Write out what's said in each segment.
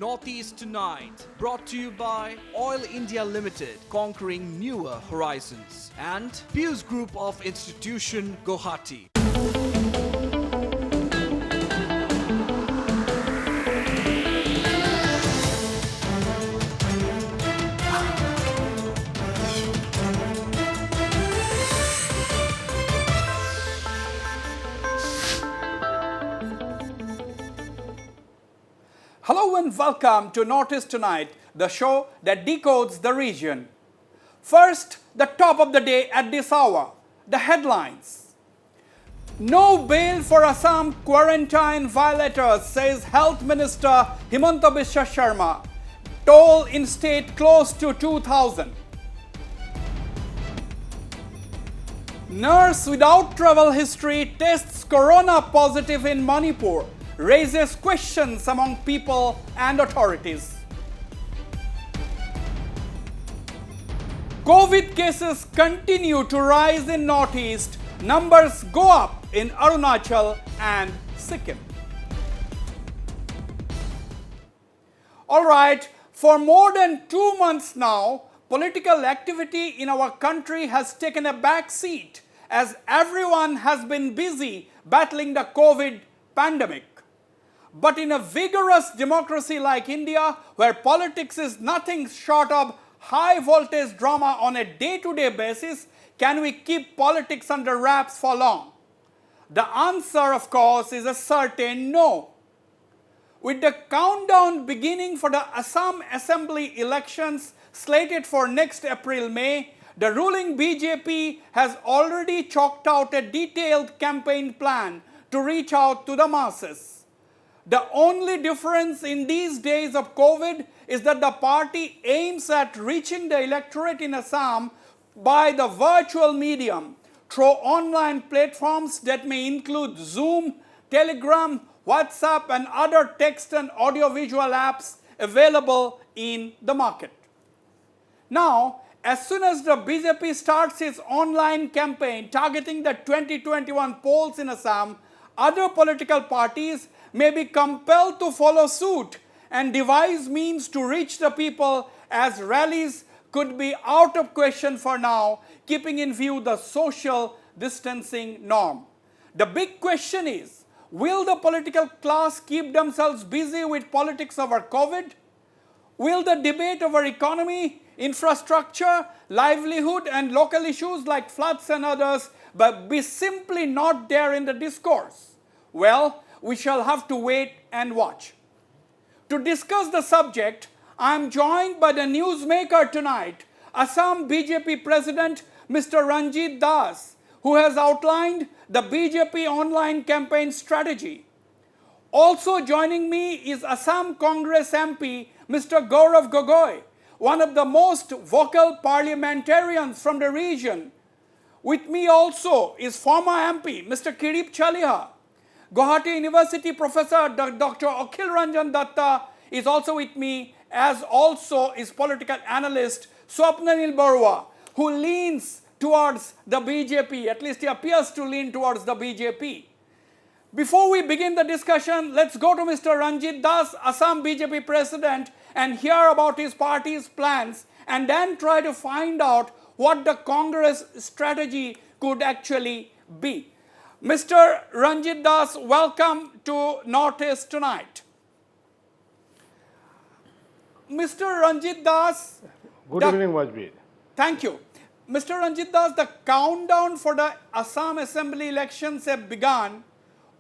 Northeast Tonight, brought to you by Oil India Limited, conquering newer horizons, and Pius Group of Institution, Guwahati. Hello and welcome to Northeast Tonight, the show that decodes the region. First, the top of the day at this hour, the headlines. No bail for Assam quarantine violators, says Health Minister Himanta Biswa Sharma. Toll in state close to 2,000. Nurse without travel history tests corona positive in Manipur, raises questions among people and authorities. COVID cases continue to rise in Northeast. Numbers go up in Arunachal and Sikkim. All right, for more than 2 months now, political activity in our country has taken a back seat as everyone has been busy battling the COVID pandemic. But in a vigorous democracy like India, where politics is nothing short of high-voltage drama on a day-to-day basis, can we keep politics under wraps for long? The answer, of course, is a certain no. With the countdown beginning for the Assam Assembly elections slated for next April-May, the ruling BJP has already chalked out a detailed campaign plan to reach out to the masses. The only difference in these days of COVID is that the party aims at reaching the electorate in Assam by the virtual medium through online platforms that may include Zoom, Telegram, WhatsApp, and other text and audiovisual apps available in the market. Now, as soon as the BJP starts its online campaign targeting the 2021 polls in Assam, other political parties may be compelled to follow suit and devise means to reach the people, as rallies could be out of question for now, keeping in view the social distancing norm. The big question is, will the political class keep themselves busy with politics over COVID? Will the debate over economy, infrastructure, livelihood, and local issues like floods and others be simply not there in the discourse? Well, we shall have to wait and watch. To discuss the subject, I am joined by the newsmaker tonight, Assam BJP President Mr. Ranjit Das, who has outlined the BJP online campaign strategy. Also joining me is Assam Congress MP Mr. Gaurav Gogoi, one of the most vocal parliamentarians from the region. With me also is former MP Mr. Kirip Chaliha. Guwahati University Professor Dr. Akhil Ranjan Datta is also with me, as also is political analyst Swapnanil Barua, who leans towards the BJP, at least he appears to lean towards the BJP. Before we begin the discussion, let's go to Mr. Ranjit Das, Assam BJP President, and hear about his party's plans, and then try to find out what the Congress strategy could actually be. Mr. Ranjit Das, welcome to Northeast Tonight. Mr. Ranjit Das. Good evening, Wasbir. Thank you. Mr. Ranjit Das, the countdown for the Assam Assembly elections have begun.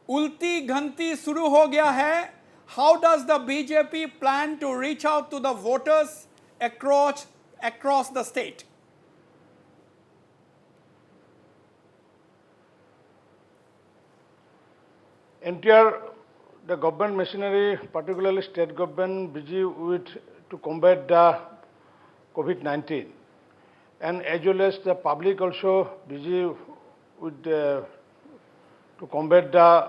Ulti ghanti shuru ho gaya hai. How does the BJP plan to reach out to the voters across the state? Entire the government machinery, particularly state government, busy with to combat the COVID-19, and as well as the public also busy with to combat the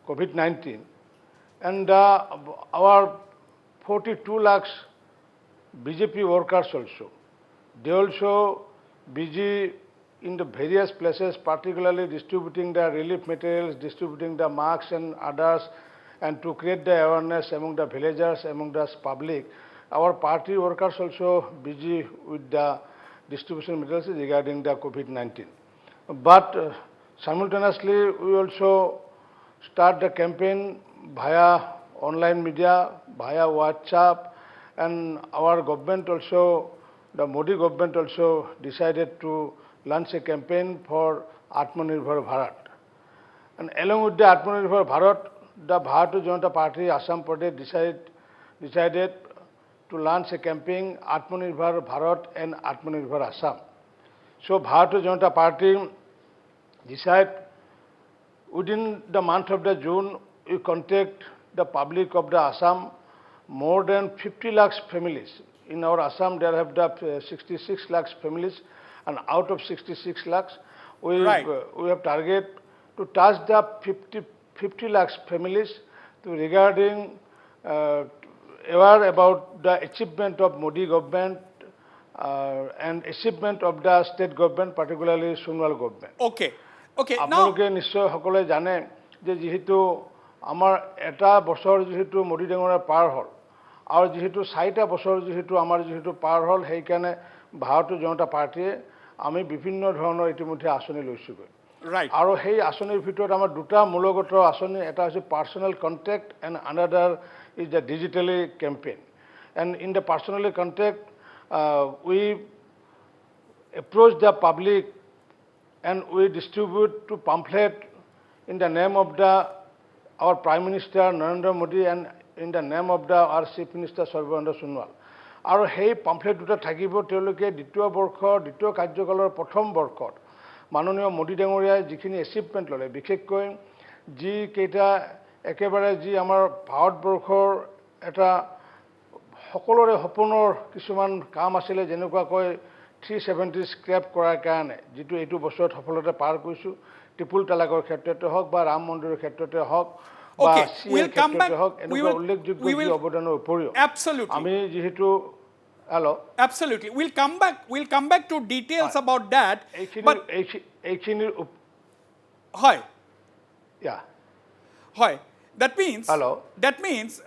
COVID-19, and our 42 lakhs BJP workers also, they also busy in the various places, particularly distributing the relief materials, distributing the masks and others, and to create the awareness among the villagers, among the public. Our party workers also busy with the distribution materials regarding the COVID-19. But simultaneously, we also start the campaign via online media, via WhatsApp, and our government also, the Modi government also decided to launch a campaign for Atmanirbhar Bharat. And along with the Atmanirbhar Bharat, the Bharatiya Janata Party, Assam Pradesh decided to launch a campaign Atmanirbhar Bharat and Atmanirbhar Assam. So Bharatiya Janata Party decided within the month of the June, we contact the public of the Assam, more than 50 lakhs families. In our Assam, there have the 66 lakhs families, and out of 66 lakhs, we have target to touch the 50 lakhs families regarding aware about the achievement of Modi government and achievement of the state government, particularly Sonwal government. Okay. Okay. আপোনালোকে নিশ্চয় সকলে জানে যে যেহেতু আমাৰ এটা বছৰ যেহেতু মোদী ডাঙৰীয়া পাৰ হ'ল আৰু যেহেতু 4টা বছৰ যেহেতু আমাৰ যেহেতু পাৰ হ'ল সেইকাৰণে ভাৰতীয় জনতা পাৰ্টিয়ে আমি বিভিন্ন ধৰণৰ ইতিমধ্যে আঁচনি লৈছোগৈ আৰু সেই আঁচনিৰ ভিতৰত আমাৰ দুটা মূলগত আঁচনি এটা হৈছে personal contact and another is the digitally campaign and in the personally contact we approach the public and we distribute to pamphlet in the name of our Prime Minister Narendra Modi and in the name of our Chief Minister Sarbananda Sonowal. আৰু সেই pamphlet দুটা থাকিব তেওঁলোকে দ্বিতীয় বৰ্ষৰ দ্বিতীয় কাৰ্যকালৰ প্ৰথম বৰ্ষত মাননীয় মোদী ডাঙৰীয়াই যিখিনি এচিভমেণ্ট ল'লে বিশেষকৈ যি কেইটা একেবাৰে যি আমাৰ ভাৰতবৰ্ষৰ এটা সকলোৰে সপোনৰ কিছুমান কাম আছিলে যেনেকুৱাকৈ 370 স্ক্ৰেপ কৰাৰ কাৰণে যেটো এইটো বছৰত সফলতা পাৰ কৰিছো ট্ৰিপল তালাকৰ ক্ষেত্ৰতে হওক বা ৰাম মন্দিৰৰ ক্ষেত্ৰতে হওক বা সিএৰ ক্ষেত্ৰতে হওক এনেকুৱা উল্লেখযোগ্য অৱদানৰ উপৰিও আমি যেহেতু Absolutely. We'll come back to details about that. But That means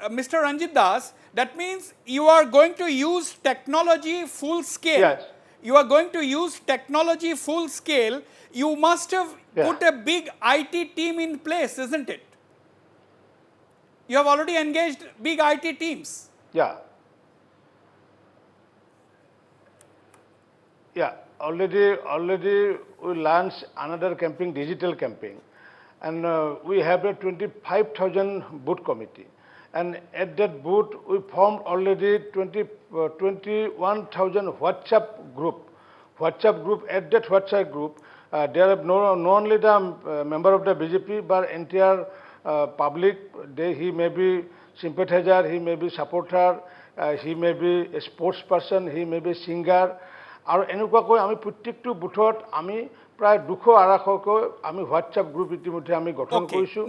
Mr. Ranjit Das, that means you are going to use technology full scale. Yes. You are going to use technology full scale. You must have put a big IT team in place, isn't it? You have already engaged big IT teams. Already we launched another campaign, digital campaign, and we have a 25,000 booth committee. And at that booth, we formed already 21,000 WhatsApp group. At that WhatsApp group, there are not only the member of the BJP, but entire public. He may be sympathizer, he may be supporter, he may be a sports person, he may be singer. আৰু এনেকুৱাকৈ আমি প্ৰত্যেকটো বুথত আমি প্ৰায় 200-250কৈ আমি WhatsApp group ইতিমধ্যে আমি গঠন কৰিছো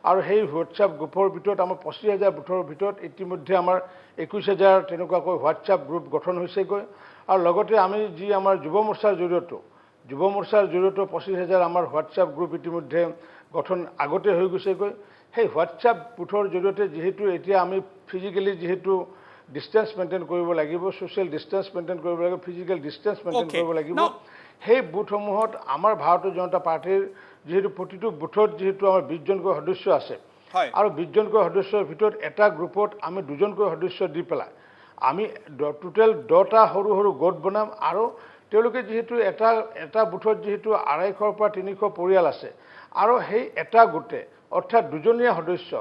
আৰু সেই হোৱাটছআপ গ্ৰুপৰ ভিতৰত আমাৰ 25,000 বুথৰ ভিতৰত ইতিমধ্যে আমাৰ 21,000 তেনেকুৱাকৈ হোৱাটছআপ গ্ৰুপ গঠন হৈছেগৈ আৰু লগতে আমি যি আমাৰ যুৱ মোৰ্চাৰ জৰিয়তে 25,000 আমাৰ হোৱাটছআপ গ্ৰুপ ইতিমধ্যে গঠন আগতে হৈ গৈছেগৈ সেই হোৱাটছআপ বুথৰ জৰিয়তে যেহেতু এতিয়া আমি ফিজিক্যালি যেহেতু ডিস্টেন্স মেইনটেইন কৰিব লাগিব সোশ্যাল ডিস্টেন্স মেইনটেইন কৰিব লাগিব ফিজিক্যাল ডিস্টেন্স মেইনটেইন কৰিব লাগিব সেই বুথসমূহত আমাৰ ভাৰতীয় জনতা পাৰ্টিৰ যেহেতু প্ৰতিটো বুথত যেহেতু আমাৰ 20 জনকৈ সদস্য আছে আৰু 20 জনকৈ সদস্যৰ ভিতৰত এটা গ্ৰুপত আমি 2 জনকৈ সদস্য দি পেলাই আমি টোটাল 10টা সৰু সৰু গোট বনাম আৰু তেওঁলোকে যেহেতু এটা বুথত যেহেতু 250 পৰা 300 পৰিয়াল আছে আৰু সেই এটা গোটে অৰ্থাৎ দুজনীয়া সদস্য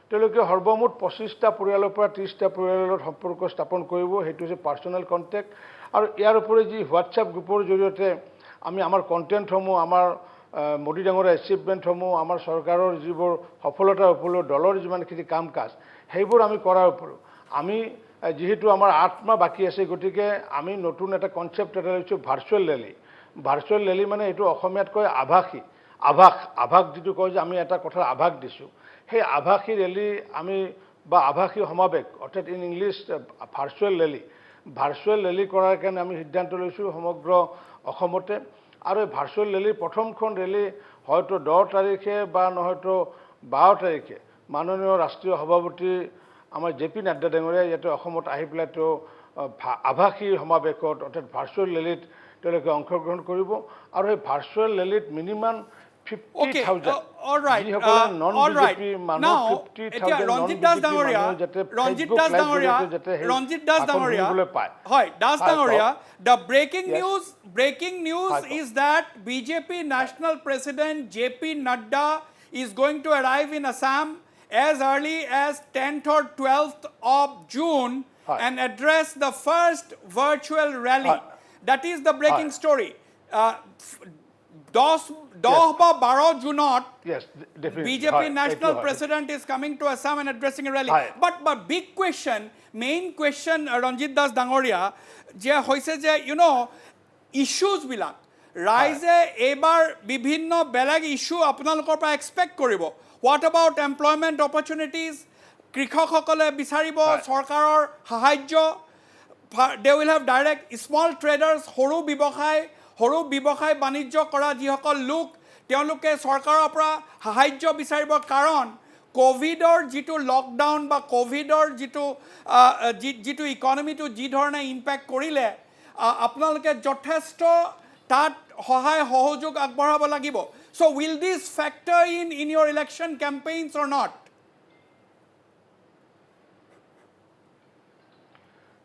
তেওঁলোকে সৰ্বমুঠ 25টা পৰিয়ালৰ পৰা 30টা পৰিয়ালৰ সম্পৰ্ক স্থাপন কৰিব হেতু হৈছে পাৰ্সোনাল কন্টাক্ট আৰু ইয়াৰ উপৰি যি হোৱাটছআপ গ্ৰুপৰ জৰিয়তে আমি আমাৰ কন্টেন্টসমূহ আমাৰ মোদী ডাঙৰীয়া এচিভমেন্টসমূহ আমাৰ চৰকাৰৰ যিবোৰ সফলতাৰ উপৰিও দলৰ যিমানখিনি কাম কাজ সেইবোৰ আমি কৰাৰ উপৰিও আমি যেহেতু আমাৰ 8 মাহ বাকি আছে গতিকে আমি নতুন এটা কনসেপ্ট এটা লৈছো ভাৰ্চুৱেল ৰেলী মানে এইটো অসমীয়াত কয় আভাস যেটো কয় যে আমি এটা কথাৰ আভাস দিছো সেই আভাসী ৰেলী আমি বা আভাসী সমাবেশ অৰ্থাৎ ইন ইংলিছ ভাৰ্চুৱেল ৰেলী কৰাৰ কাৰণে আমি সিদ্ধান্ত লৈছো সমগ্ৰ অসমতে আৰু এই ভাৰ্চুৱেল ৰেলীৰ প্ৰথমখন ৰেলী হয়তো 10 তাৰিখে বা নহয়তো 12 তাৰিখে মাননীয় ৰাষ্ট্ৰীয় সভাপতি আমাৰ জে.পি. নাড্ডা ডাঙৰীয়া ইয়াতে অসমত আহি পেলাই তেওঁ আভাসী সমাৱেশত অৰ্থাৎ ভাৰ্চুৱেল ৰেলীত তেওঁলোকে অংশগ্ৰহণ কৰিব আৰু এই ভাৰ্চুৱেল ৰেলীত minimum 50,000 all right now Ranjit Das Dangoria hoy Das Dangoria the breaking news is that BJP national president JP Nadda is going to arrive in Assam as early as 10th or 12th of June and address the first virtual rally that is the breaking story 10 বা 12 জুনত BJP national president is coming to Assam and addressing a rally but big question main question Ranjit Das Dangoria je hoise je you know issues bilak raise ebar bibhinno belag issue apnalokor pa expect koribo what about employment opportunities krikhok hokole bisaribo sarkarar sahajyo they will have direct small traders horu bibokhai banijjo kora jihokol luk তেওঁলোকে চৰকাৰৰ পৰা সাহায্য বিচাৰিব কাৰণ কোভিডৰ যিটো lockdown বা কোভিডৰ যিটো ইকনমিটো যি ধৰণে ইম্পেক্ট কৰিলে আপোনালোকে যথেষ্ট তাত সহায় সহযোগ আগবঢ়াব লাগিব so will this factor in your election campaigns or not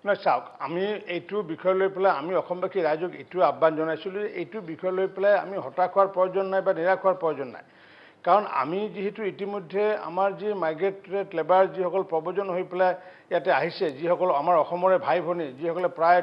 না চাওক আমি এইটো বিষয় লৈ পেলাই আমি অসমবাসী ৰাইজক এইটো আহ্বান জনাইছিলোঁ এইটো বিষয় লৈ পেলাই আমি হতাশ হোৱাৰ প্ৰয়োজন নাই বা নিৰাশ হোৱাৰ প্ৰয়োজন নাই কাৰণ আমি যিহেতু ইতিমধ্যে আমাৰ যি মাইগ্ৰেটেড লেবাৰ যিসকল প্ৰব্ৰজন হৈ পেলাই ইয়াতে আহিছে যিসকল আমাৰ অসমৰে ভাই ভনী যিসকলে প্ৰায়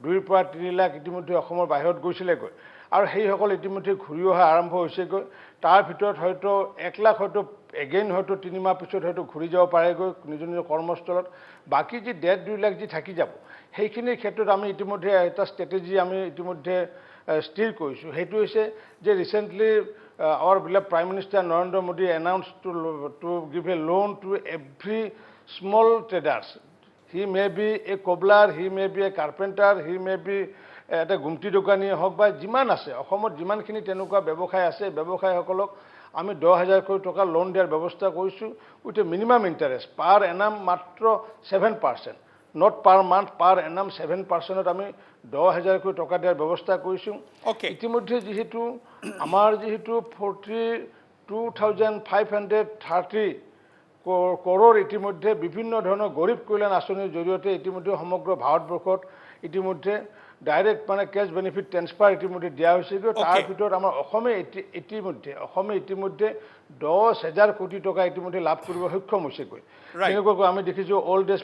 2 পৰা 3 লাখ ইতিমধ্যে অসমৰ বাহিৰত গৈছিলেগৈ আৰু সেইসকল ইতিমধ্যে ঘূৰি অহা আৰম্ভ হৈছেগৈ তাৰ ভিতৰত হয়তো 1 লাখ হয়তো এগেইন হয়তো 3 মাহ পিছত হয়তো ঘূৰি যাব পাৰেগৈ নিজ নিজ কৰ্মস্থলত বাকি যি 1.5-2 লাখ যি থাকি যাব সেইখিনিৰ ক্ষেত্ৰত আমি ইতিমধ্যে এটা ষ্ট্ৰেটেজি আমি ইতিমধ্যে স্থিৰ কৰিছোঁ সেইটো হৈছে যে recently our beloved Prime Minister Narendra Modi announced to give a loan to every small traders. He may be a cobbler, he may be a carpenter, he may be এটা গুমটি দোকানী হওক বা যিমান আছে অসমত যিমানখিনি তেনেকুৱা ব্যৱসায় আছে ব্যৱসায়ীসকলক আমি 10,000 কোটি টকা লোন দিয়াৰ ব্যৱস্থা কৰিছোঁ উইথ এ মিনিমাম ইণ্টাৰেষ্ট পাৰ এনাম মাত্ৰ 7% not per month per annum 7% আমি 10,000 কোটি টকা দিয়াৰ ব্যৱস্থা কৰিছোঁ ইতিমধ্যে যেহেতু আমাৰ যেহেতু 42,530 কৰোৰ ইতিমধ্যে বিভিন্ন ধৰণৰ গৰীব কল্যাণ আঁচনিৰ জৰিয়তে ইতিমধ্যে সমগ্ৰ ভাৰতবৰ্ষত ইতিমধ্যে ডাইৰেক্ট মানে কেছ বেনিফিট ট্ৰান্সফাৰ ইতিমধ্যে দিয়া হৈছে তাৰ ভিতৰত আমাৰ অসমে ইতিমধ্যে 10,000 কোটি টকা ইতিমধ্যে লাভ কৰিব সক্ষম হৈছেগৈ তেনেকুৱাকৈ আমি দেখিছোঁ অল্ড এজ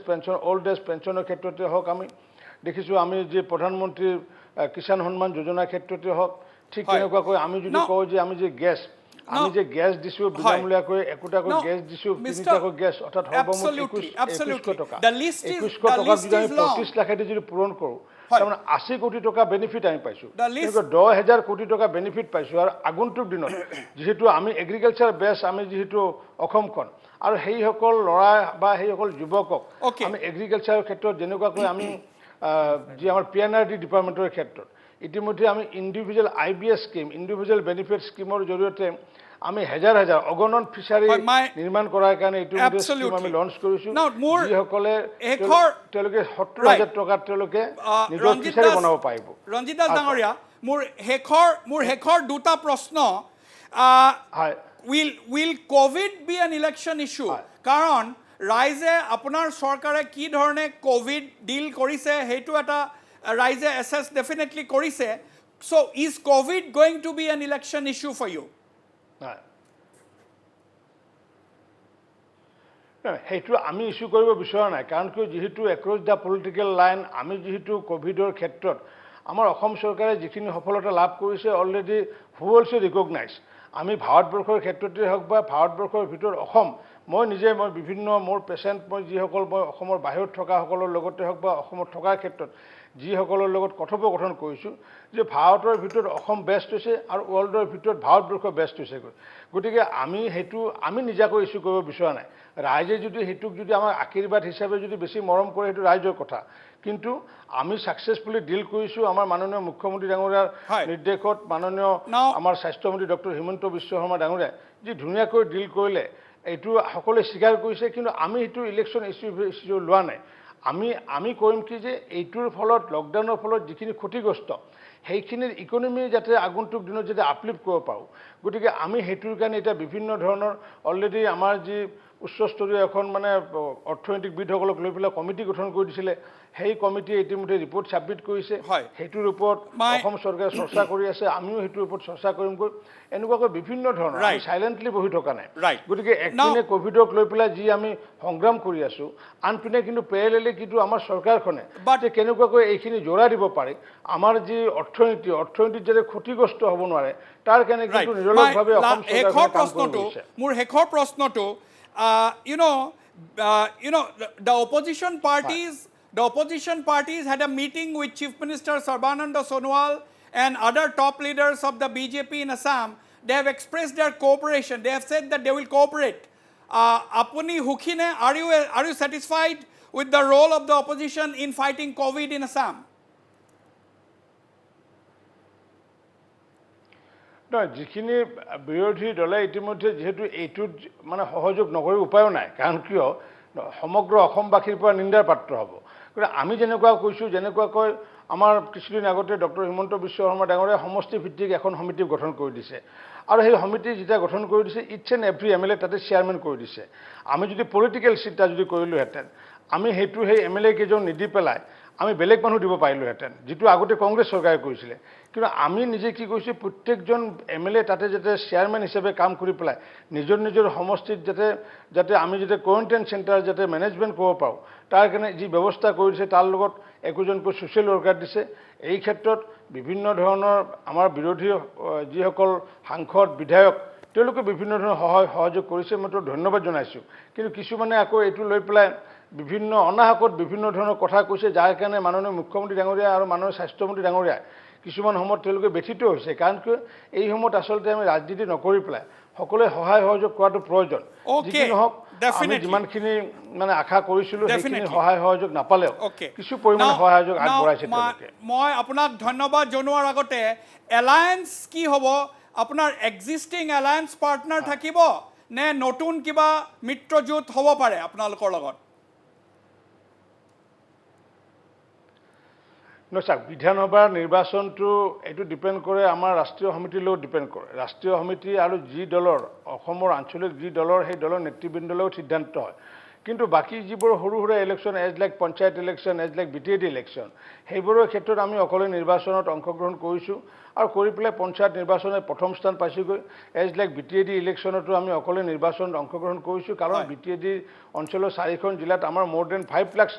পেঞ্চনৰ ক্ষেত্ৰতে হওক আমি দেখিছোঁ আমি যে প্ৰধানমন্ত্ৰী কিষাণ সন্মান যোজনাৰ ক্ষেত্ৰতে হওক ঠিক তেনেকুৱাকৈ আমি যদি কওঁ যে আমি যে গ্যাস দিছোঁ বিনামূলীয়াকৈ একোটাকৈ গ্যাস দিছোঁ তিনিটাকৈ গ্যাস অৰ্থাৎ সৰ্বমুঠ 21,000 টকা 21,000 টকা যদি আমি 25 লাখেদি যদি পূৰণ কৰোঁ তাৰমানে 80 কোটি টকা বেনিফিট আমি পাইছোঁ 10,000 কোটি টকা বেনিফিট পাইছোঁ আৰু আগন্তুক দিনত যেহেতু আমি এগ্ৰিকালচাৰ বেছ আমি যেহেতু অসমখন আৰু সেইসকল ল'ৰা বা সেইসকল যুৱকক আমি এগ্ৰিকালচাৰৰ ক্ষেত্ৰত যেনেকুৱাকৈ আমি যি আমাৰ PNRD ডিপাৰ্টমেণ্টৰ ক্ষেত্ৰত ইতিমধ্যে আমি individual IBS scheme individual benefit স্কিমৰ জৰিয়তে আমি হাজাৰ অগণন ফিচাৰী নিৰ্মাণ কৰাৰ কাৰণে এইটো স্কিম আমি লঞ্চ কৰিছোঁ যিসকলে তেওঁলোকে 70,000 টকাত তেওঁলোকে নিজৰ ফিচাৰী বনাব পাৰিব ৰঞ্জিত দাস ডাঙৰীয়া মোৰ শেষৰ দুটা প্ৰশ্ন will COVID be an election issue কাৰণ ৰাইজে আপোনাৰ চৰকাৰে কি ধৰণে কোভিড ডিল কৰিছে সেইটো এটা ৰাইজে এছেছ ডেফিনেটলি কৰিছে so is COVID going to be an election issue for you সেইটো আমি ইস্যু কৰিব বিচৰা নাই কাৰণ কি যেহেতু এক্ৰছ দ্য পলিটিকেল লাইন আমি যেহেতু কোভিডৰ ক্ষেত্ৰত আমাৰ অসম চৰকাৰে যিখিনি সফলতা লাভ কৰিছে অলৰেডি হু অলছো ৰিকগনাইজ আমি ভাৰতবৰ্ষৰ ক্ষেত্ৰতে হওক বা ভাৰতবৰ্ষৰ ভিতৰত অসম মই বিভিন্ন মোৰ পেচেণ্ট মই যিসকল মই অসমৰ বাহিৰত থকাসকলৰ লগতে হওক বা অসমত থকাৰ ক্ষেত্ৰত যিসকলৰ লগত কথোপকথন কৰিছোঁ যে ভাৰতৰ ভিতৰত অসম বেষ্ট হৈছে আৰু ৱৰ্ল্ডৰ ভিতৰত ভাৰতবৰ্ষ বেষ্ট হৈছেগৈ গতিকে আমি নিজাকৈ ইস্যু কৰিব বিচৰা নাই ৰাইজে যদি সেইটোক যদি আমাৰ আশীৰ্বাদ হিচাপে যদি বেছি মৰম কৰে সেইটো ৰাইজৰ কথা কিন্তু আমি সাকসেসফুলি ডিল কৰিছোঁ আমাৰ মাননীয় মুখ্যমন্ত্ৰী ডাঙৰীয়াৰ নিৰ্দেশত মাননীয় আমাৰ স্বাস্থ্যমন্ত্ৰী ডক্টৰ হিমন্ত বিশ্ব শৰ্মা ডাঙৰীয়াই যি ধুনীয়াকৈ ডিল কৰিলে এইটো সকলোৱে স্বীকাৰ কৰিছে, কিন্তু আমি এইটো ইলেকশ্যন ইছ্যু লোৱা নাই। আমি কৰিম কি যে এইটোৰ ফলত লকডাউনৰ ফলত যিখিনি ক্ষতিগ্ৰস্ত সেইখিনিৰ ইকনমি যাতে আগন্তুক দিনত যাতে আপলিফ্ট কৰিব পাৰোঁ, গতিকে আমি সেইটোৰ কাৰণে এতিয়া বিভিন্ন ধৰণৰ অলৰেডি আমাৰ যি উচ্চস্তৰীয় এখন মানে অৰ্থনৈতিকবিদসকলক লৈ পেলাই কমিটি গঠন কৰি দিছিলে, সেই কমিটিয়ে ইতিমধ্যে ৰিপৰ্ট ছাবমিট কৰিছে। সেইটোৰ ওপৰত অসম চৰকাৰে চৰ্চা কৰি আছে, আমিও সেইটোৰ ওপৰত চৰ্চা কৰিমগৈ। এনেকুৱাকৈ বিভিন্ন ধৰণৰ আমি চাইলেণ্টলি বহি থকা নাই। গতিকে একপিনে ক'ভিডক লৈ পেলাই যি আমি সংগ্ৰাম কৰি আছোঁ, আনপিনে কিন্তু পেৰেলেলি কিন্তু আমাৰ চৰকাৰখনে যে কেনেকুৱাকৈ এইখিনি জোৰা দিব পাৰে, আমাৰ যি অৰ্থনীতিত যাতে ক্ষতিগ্ৰস্ত হ'ব নোৱাৰে তাৰ কাৰণে কিন্তু নিৰলসভাৱে অসম চৰকাৰখনে কাম কৰি গৈছে। মোৰ শেষৰ প্ৰশ্নটো, the opposition parties had a meeting with Chief Minister Sarbananda Sonowal and other top leaders of the BJP in Assam. They have expressed their cooperation. They have said that they will cooperate. Apuni Hukhine, are you satisfied with the role of the opposition in fighting COVID in Assam? নহয়, যিখিনি বিৰোধী দলে ইতিমধ্যে যিহেতু এইটোত মানে সহযোগ নকৰি উপায়ো নাই, কাৰণ কিয় সমগ্ৰ অসমবাসীৰ পৰা নিন্দাৰ পাত্ৰ হ'ব। গতিকে আমি যেনেকুৱা কৈছোঁ, যেনেকুৱাকৈ আমাৰ কিছুদিন আগতে ডক্টৰ হিমন্ত বিশ্ব শৰ্মা ডাঙৰীয়াই সমষ্টি ভিত্তিক এখন সমিতি গঠন কৰি দিছে, আৰু সেই সমিতি যেতিয়া গঠন কৰি দিছে ইটছ এণ্ড এভৰি MLA তাতে চেয়াৰমেন কৰি দিছে। আমি যদি পলিটিকেল চিন্তা যদি কৰিলোহেঁতেন, আমি সেই MLA কেইজন নিদি পেলাই আমি বেলেগ মানুহ দিব পাৰিলোহেঁতেন, যিটো আগতে কংগ্ৰেছ চৰকাৰে কৰিছিলে। কিন্তু আমি নিজে কি কৰিছোঁ, প্ৰত্যেকজন MLA তাতে যাতে চেয়াৰমেন হিচাপে কাম কৰি পেলাই নিজৰ সমষ্টিত যাতে আমি যাতে কোৱাৰেণ্টাইন চেণ্টাৰ যাতে মেনেজমেণ্ট কৰিব পাৰোঁ, তাৰ কাৰণে যি ব্যৱস্থা কৰি দিছে, তাৰ লগত একোজনকৈ ছ'চিয়েল ৱৰ্কাৰ দিছে। এই ক্ষেত্ৰত বিভিন্ন ধৰণৰ আমাৰ বিৰোধী যিসকল সাংসদ বিধায়ক তেওঁলোকে বিভিন্ন ধৰণৰ সহযোগ কৰিছে, মই ধন্যবাদ জনাইছোঁ। কিন্তু কিছুমানে আকৌ এইটো লৈ পেলাই বিভিন্ন অনাহকত বিভিন্ন ধৰণৰ কথা কৈছে, যাৰ কাৰণে মাননীয় মুখ্যমন্ত্ৰী ডাঙৰীয়া আৰু মাননীয় স্বাস্থ্যমন্ত্ৰী ডাঙৰীয়া কিছুমান সময়ত তেওঁলোকে ব্যথিত হৈছে। কাৰণ কিয় এই সময়ত আচলতে আমি ৰাজনীতি নকৰি পেলাই সকলোৱে সহায় সহযোগ কৰাটো প্ৰয়োজন। যি নহওক, আমি যিমানখিনি মানে আশা কৰিছিলোঁ সেইখিনি সহায় সহযোগ নাপালেও কিছু পৰিমাণে সহায় সহযোগ আগবঢ়াইছে তেওঁলোকে। মই আপোনাক ধন্যবাদ জনোৱাৰ আগতে এলায়েন্স কি হ'ব, আপোনাৰ এক্সিষ্টিং এলায়েন্স পাৰ্টনাৰ থাকিব নে নতুন কিবা মিত্ৰজোঁট হ'ব পাৰে আপোনালোকৰ লগত? চাওক, বিধানসভাৰ নিৰ্বাচনটো এইটো ডিপেণ্ড কৰে আমাৰ ৰাষ্ট্ৰীয় সমিতিৰ লগত ডিপেণ্ড কৰে। ৰাষ্ট্ৰীয় সমিতি আৰু যি দলৰ অসমৰ আঞ্চলিক যি দলৰ সেই দলৰ নেতৃবৃন্দৰ লগত সিদ্ধান্ত হয়। কিন্তু বাকী যিবোৰ সৰু সুৰা election as like panchayat election, as like BTAD election, সেইবোৰৰ ক্ষেত্ৰত আমি অকলে নিৰ্বাচনত অংশগ্ৰহণ কৰিছোঁ আৰু কৰি পেলাই পঞ্চায়ত নিৰ্বাচনত প্ৰথম স্থান পাইছোঁগৈ। এজ লাইক BTAD ইলেকশ্যনতো আমি অকলে নিৰ্বাচনত অংশগ্ৰহণ কৰিছোঁ, কাৰণ BTAD অঞ্চলৰ 4খন জিলাত আমাৰ মোৰ দেন 5 লাখ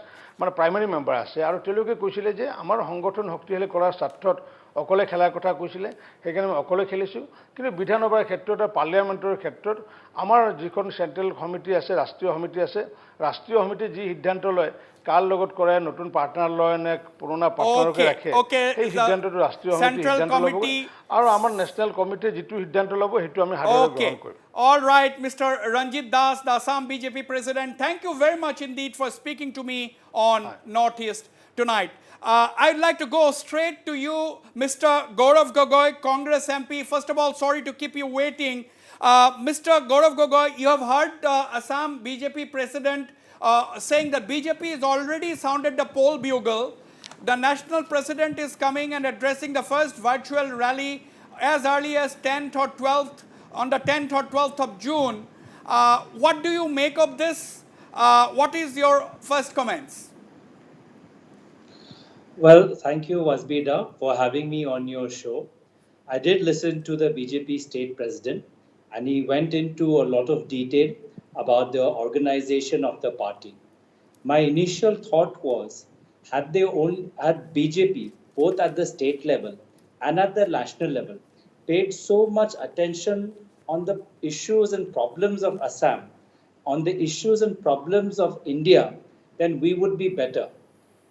মানে প্ৰাইমেৰী মেম্বাৰ আছে, আৰু তেওঁলোকে কৈছিলে যে আমাৰ সংগঠন শক্তিশালী কৰাৰ স্বাৰ্থত অকলে খেলাৰ কথা কৈছিলে, সেইকাৰণে আমি অকলে খেলিছোঁ। কিন্তু বিধানসভাৰ ক্ষেত্ৰত আৰু পাৰ্লিয়ামেণ্টৰ ক্ষেত্ৰত আমাৰ যিখন চেণ্ট্ৰেল সমিতি আছে, ৰাষ্ট্ৰীয় সমিতি আছে, ৰাষ্ট্ৰীয় সমিতিয়ে যি সিদ্ধান্ত লয়, কাৰ লগত কৰে, নতুন পাৰ্টনাৰ লয় নে পুৰণা পাৰ্টনাৰকে ৰাখে, সেই সিদ্ধান্তটো ৰাষ্ট্ৰীয় সমিতি সিদ্ধান্ত ল'ব, আৰু আমাৰ নেশ্যনেল কমিটিয়ে যিটো সিদ্ধান্ত ল'ব সেইটো আমি হাতেৰে গ্ৰহণ কৰিম। All right, Mr. Ranjit Das, the Assam BJP president, thank you very much indeed for speaking to me on Northeast tonight. I'd like to go straight to you, Mr. Gaurav Gogoi, Congress MP. First of all, sorry to keep you waiting. Mr. Gaurav Gogoi, you have heard Assam BJP president saying that BJP has already sounded the poll bugle. The national president is coming and addressing the first virtual rally as early as 10th or 12th, on the 10th or 12th of June. What do you make of this? What is your first comments? Well, thank you, Wasbir, for having me on your show. I did listen to the BJP state president, and he went into a lot of detail about the organization of the party. My initial thought was, had BJP, both at the state level and at the national level, paid so much attention on the issues and problems of Assam, on the issues and problems of India, then we would be better.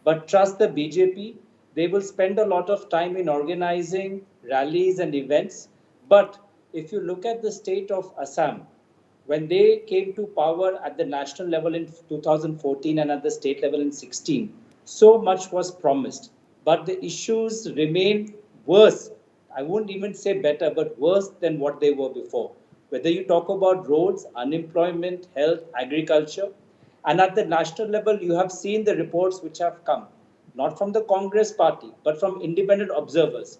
But trust the BJP, they will spend a lot of time in organizing rallies and events. But if you look at the state of Assam, when they came to power at the national level in 2014 and at the state level in 2016, so much was promised. But the issues remain worse. I won't even say better, but worse than what they were before. Whether you talk about roads, unemployment, health, agriculture, and at the national level, you have seen the reports which have come, not from the Congress party, but from independent observers,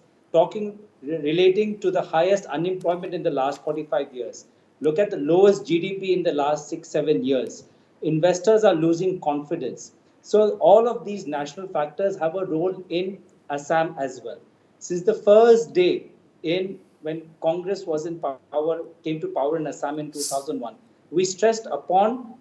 relating to the highest unemployment in the last 45 years. Look at the lowest GDP in the last 6, 7 years. Investors are losing confidence. So all of these national factors have a role in Assam as well. Since the first day in when Congress was in power, came to power in Assam in 2001, we stressed upon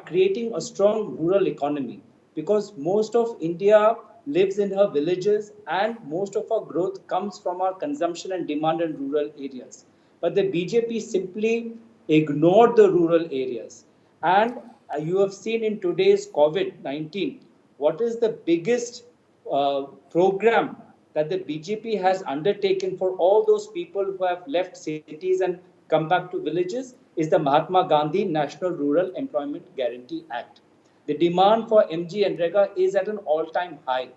creating a strong rural economy because most of India lives in her villages and most of our growth comes from our consumption and demand in rural areas. But the BJP simply ignored the rural areas. And you have seen in today's COVID 19, what is the biggest program that the BJP has undertaken for all those people who have left cities and come back to villages is the Mahatma Gandhi National Rural Employment Guarantee Act. The demand for MG and Rega is at an all-time high.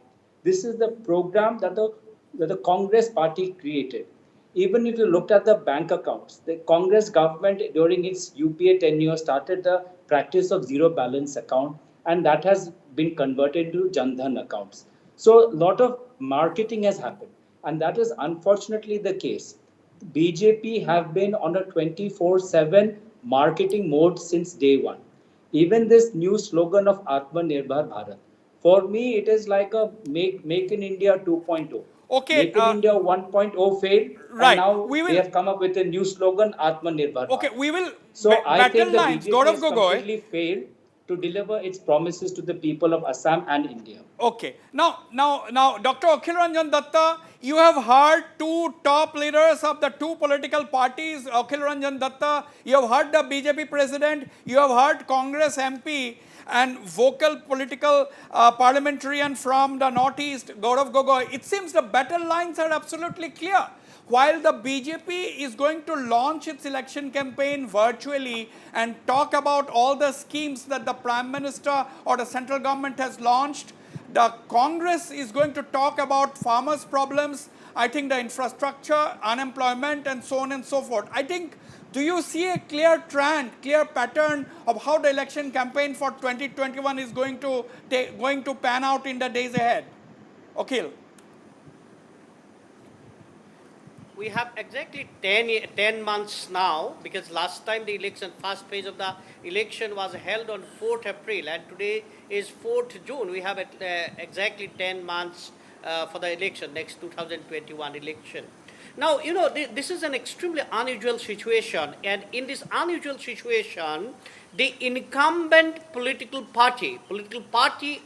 This is the program that the Congress party created. Even if you looked at the bank accounts, the Congress government during its UPA tenure started the practice of zero balance account, and that has been converted to Jan Dhan accounts. So a lot of marketing has happened, and that is unfortunately the case. BJP have been on a 24/7 marketing mode since day one. Even this new slogan of Atmanirbhar Bharat, for me, it is like a make in India 2.0. Okay, Make in India 1.0 failed, and right. now We they will. have come up with a new slogan, Atmanirbhar Okay, Bharat. we will So I battle think the lines. BJP Gaurav has Gogoi. completely failed to deliver its promises to the people of Assam and India. Okay. Now, Dr. Akhil Ranjan Datta, you have heard two top leaders of the two political parties, Akhil Ranjan Datta, you have heard the BJP president, you have heard Congress MP and vocal political parliamentarian from the Northeast, Gaurav Gogoi. It seems the battle lines are absolutely clear. While the BJP is going to launch its election campaign virtually and talk about all the schemes that the Prime Minister or the central government has launched, the Congress is going to talk about farmers' problems, I think the infrastructure, unemployment, and so on and so forth. I think, do you see a clear trend, clear pattern of how the election campaign for 2021 is going to pan out in the days ahead? Akhil. We have exactly 10 months now, because last time the election, first phase of the election was held on 4th April and today is 4th June. We have exactly 10 months for the election, next 2021 election. Now, this is an extremely unusual situation, and in this unusual situation, the incumbent political party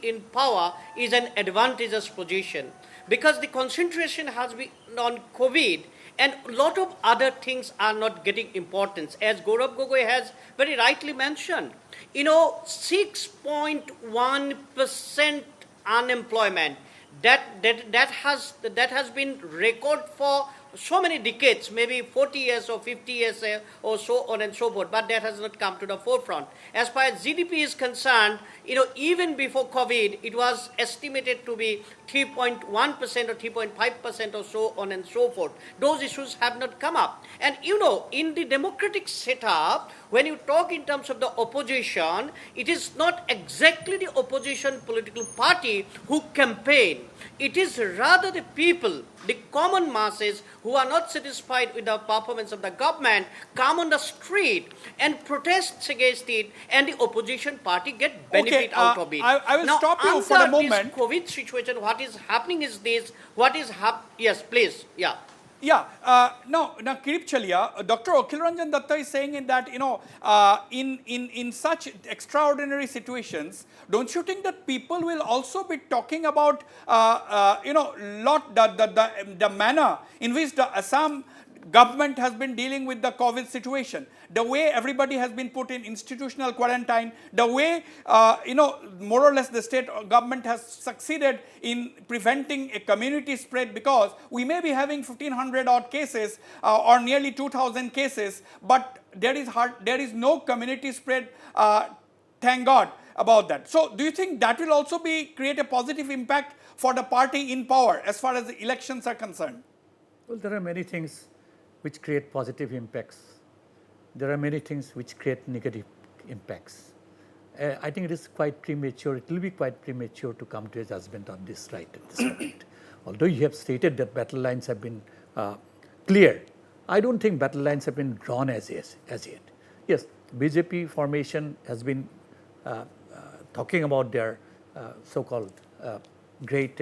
in power is an advantageous position because the concentration has been on COVID and a lot of other things are not getting importance. As Gaurav Gogoi has very rightly mentioned, 6.1% unemployment, that has been record for so many decades, maybe 40 years or 50 years or so on and so forth, but that has not come to the forefront. As far as GDP is concerned, even before COVID, it was estimated to be 3.1% or 3.5% or so on and so forth. Those issues have not come up. And in the democratic setup, when you talk in terms of the opposition, it is not exactly the opposition political party who campaign. It is rather the people, the common masses who are not satisfied with the performance of the government come on the street and protest against it, and the opposition party get benefit out of it. I will now, stop you for a moment. Under this COVID situation, what is happening is this. Yes, please. Yeah. Yeah, now Kirip Chalia, Dr. Akhil Ranjan Datta is saying in that, in such extraordinary situations, don't you think that people will also be talking about, the manner in which the Assam government has been dealing with the COVID situation, the way everybody has been put in institutional quarantine, the way, more or less the state government has succeeded in preventing a community spread, because we may be having 1,500 odd cases or nearly 2,000 cases, but there is no community spread, thank God about that. So do you think that will also create a positive impact for the party in power as far as the elections are concerned? Well, there are many things which create positive impacts. there are many things which create negative impacts. I think it is quite premature, it will be quite premature to come to a judgment on this right at this moment. Although you have stated that battle lines have been clear, I don't think battle lines have been drawn as yet. Yes, BJP formation has been talking about their so-called great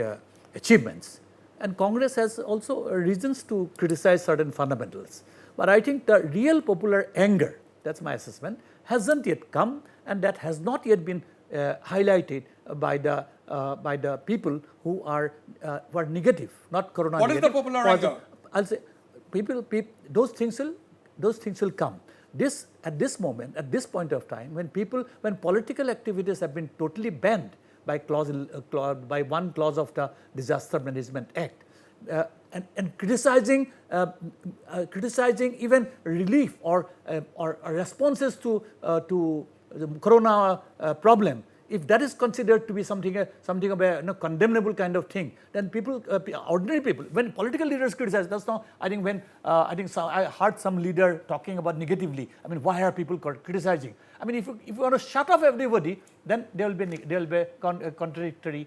achievements, and Congress has also reasons to criticize certain fundamentals. But I think the real popular anger, that's my assessment, hasn't yet come, and that has not yet been highlighted by the people who are negative, not corona What negative. is the popular anger? I'll say those things will come. At this moment, at this point of time, when political activities have been totally banned by one clause of the Disaster Management Act, and criticizing even relief or responses to the corona problem, if that is considered to be something of a condemnable kind of thing, then ordinary people, when political leaders criticize, that's not. I think I heard some leader talking about negatively. I mean, why are people criticizing? I mean, if you want to shut off everybody, then there will be a contradictory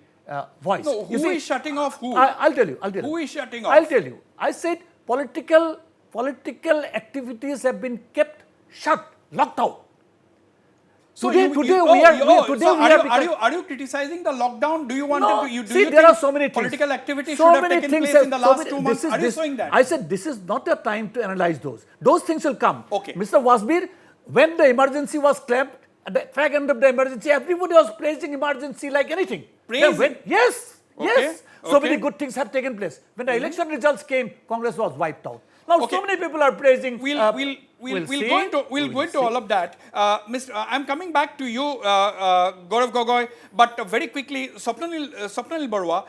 voice. No, who is shutting off who? I'll tell you. Who is shutting off? I'll tell you. I said political activities have been kept shut, locked out. So Are you criticizing the lockdown? Do you want No, to? Do you see, there think are so many things. political activity So should have many taken things place in the have- so last many- 2 months? this is- Are you this- saying that? I said this is not the time to analyze those. Those things will come. Okay. Mr. Wasbir, when the emergency was clamped, at the fag end of the emergency, everybody was praising emergency like anything. Praising? Yes. Okay, Yes. So okay. many good things have taken place. When the election results came, Congress was wiped out. Now Okay. so many people are praising. We'll see. go into all of that. I'm coming back to you, Gaurav Gogoi, but very quickly, Swapnanil Barua.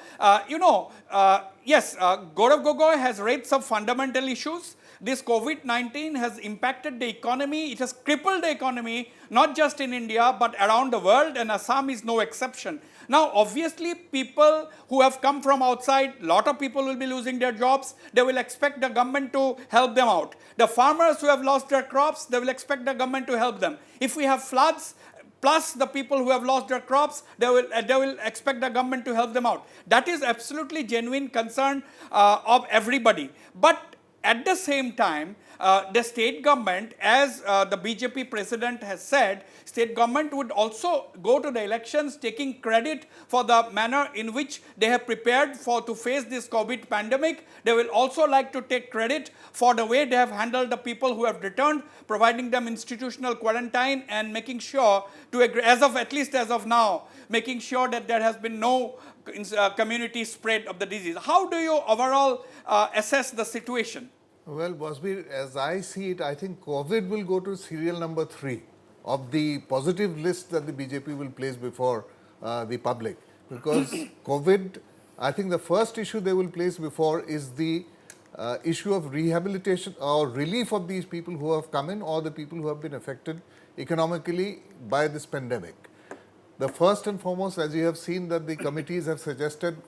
Yes, Gaurav Gogoi has raised some fundamental issues. This COVID-19 has impacted the economy. It has crippled the economy, not just in India, but around the world, and Assam is no exception. Now, obviously, people who have come from outside, lot of people will be losing their jobs. They will expect the government to help them out. The farmers who have lost their crops, they will expect the government to help them. If we have floods, plus the people who have lost their crops, they will expect the government to help them out. That is absolutely genuine concern of everybody. But at the same time, the state government, as the BJP president has said, state government would also go to the elections taking credit for the manner in which they have prepared to face this COVID pandemic. They will also like to take credit for the way they have handled the people who have returned, providing them institutional quarantine and making sure, at least as of now, making sure that there has been no community spread of the disease. How do you overall assess the situation? Well, Wasbir, as I see it, I think COVID will go to serial number 3 of the positive list that the BJP will place before the public. Because COVID, I think the first issue they will place before is the issue of rehabilitation or relief of these people who have come in or the people who have been affected economically by this pandemic. The first and foremost, as you have seen, that the committees have suggested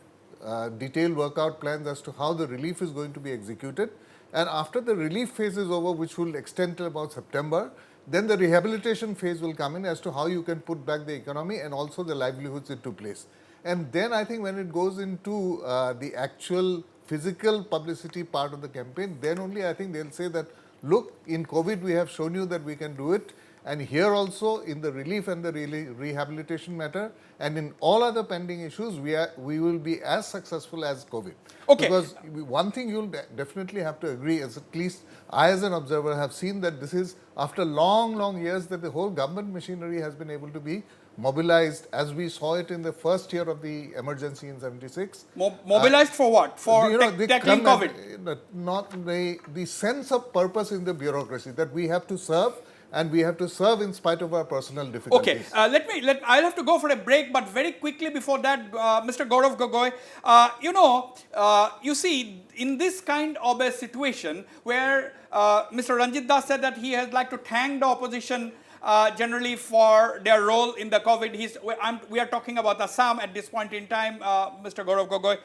detailed workout plans as to how the relief is going to be executed. And after the relief phase is over, which will extend till about September, then the rehabilitation phase will come in as to how you can put back the economy and also the livelihoods into place. And then I think when it goes into the actual physical publicity part of the campaign, then only I think they'll say that, look, in COVID we have shown you that we can do it. And here also in the relief and the rehabilitation matter and in all other pending issues, we will be as successful as COVID. Okay. Because one thing you'll definitely have to agree, as at least I as an observer have seen that this is after long years that the whole government machinery has been able to be mobilized as we saw it in the first year of the emergency in 76. Mobilized for what? For tackling COVID? Not the sense of purpose in the bureaucracy that we have to serve and we have to serve in spite of our personal difficulties. Okay, I'll have to go for a break, but very quickly before that, Mr. Gaurav Gogoi, you see, in this kind of a situation where Mr. Ranjit Das said that he has like to thank the opposition generally for their role in the COVID. We are talking about Assam at this point in time, Mr. Gaurav Gogoi.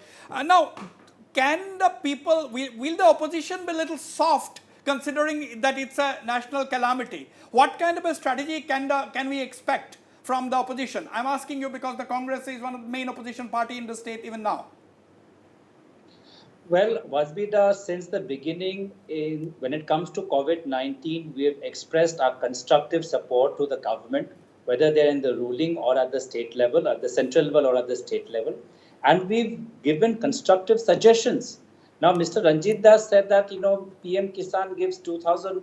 Now, can the people, will the opposition be a little soft considering that it's a national calamity. What kind of a strategy can we expect from the opposition? I'm asking you because the Congress is one of the main opposition party in the state even now. Well, Wasbir, since the beginning, when it comes to COVID-19, we have expressed our constructive support to the government, whether they're in the ruling or at the state level, at the central level or at the state level. And we've given constructive suggestions. Now, Mr. Ranjit Das said that, PM Kisan gives 2,000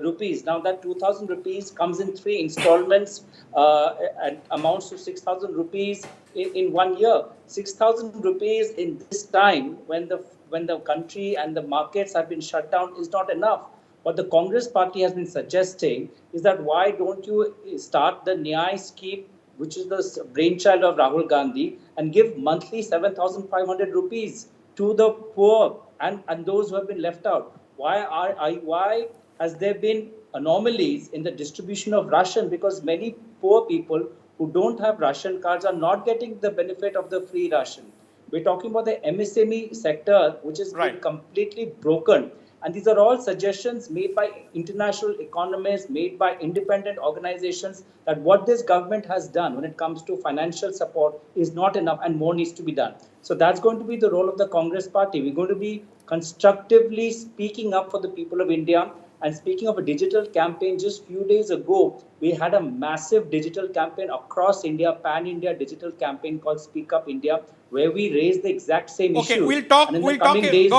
rupees. Now, that 2,000 rupees comes in 3 installments and amounts to 6,000 rupees in 1 year. 6,000 rupees in this time when the country and the markets have been shut down is not enough. What the Congress party has been suggesting is that why don't you start the Nyay scheme, which is the brainchild of Rahul Gandhi, and give monthly 7,500 rupees to the poor and those who have been left out. Why has there been anomalies in the distribution of ration? Because many poor people who don't have ration cards are not getting the benefit of the free ration. We're talking about the MSME sector, which has been completely broken. And these are all suggestions made by international economists, made by independent organizations, that what this government has done when it comes to financial support is not enough and more needs to be done. So that's going to be the role of the Congress party. We're going to be constructively speaking up for the people of India. And speaking of a digital campaign, just a few days ago, we had a massive digital campaign across India, pan-India digital campaign called Speak Up India, where we raised the exact same issue. Okay, we'll talk. And in the coming days, we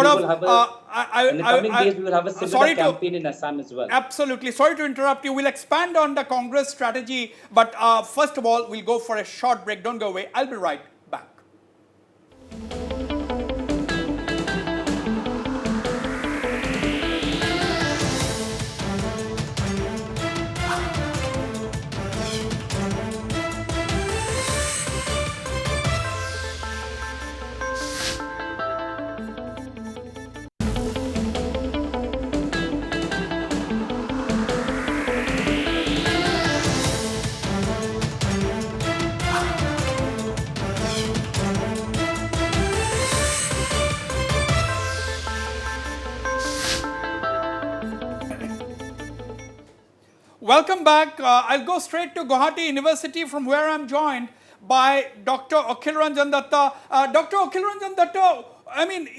will have a similar campaign in Assam as well. Absolutely. Sorry to interrupt you. We'll expand on the Congress strategy. But first of all, we'll go for a short break. Don't go away. I'll be right back. Welcome back. I'll go straight to Guwahati University, from where I'm joined by Dr. Akhil Ranjan Datta. Dr. Akhil Ranjan Datta, I mean,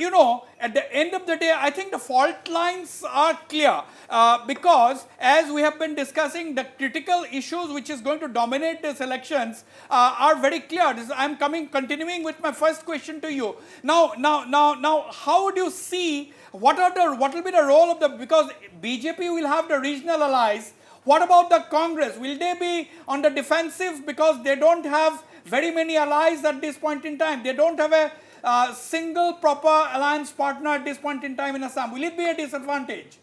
at the end of the day, I think the fault lines are clear because as we have been discussing, the critical issues which is going to dominate these elections are very clear. I'm continuing with my first question to you. Now, how would you see what will be the role of because BJP will have the regional allies. What about the Congress? Will they be on the defensive because they don't have very many allies at this point in time? They don't have a single proper alliance partner at this point in time in Assam. Will it be a disadvantage?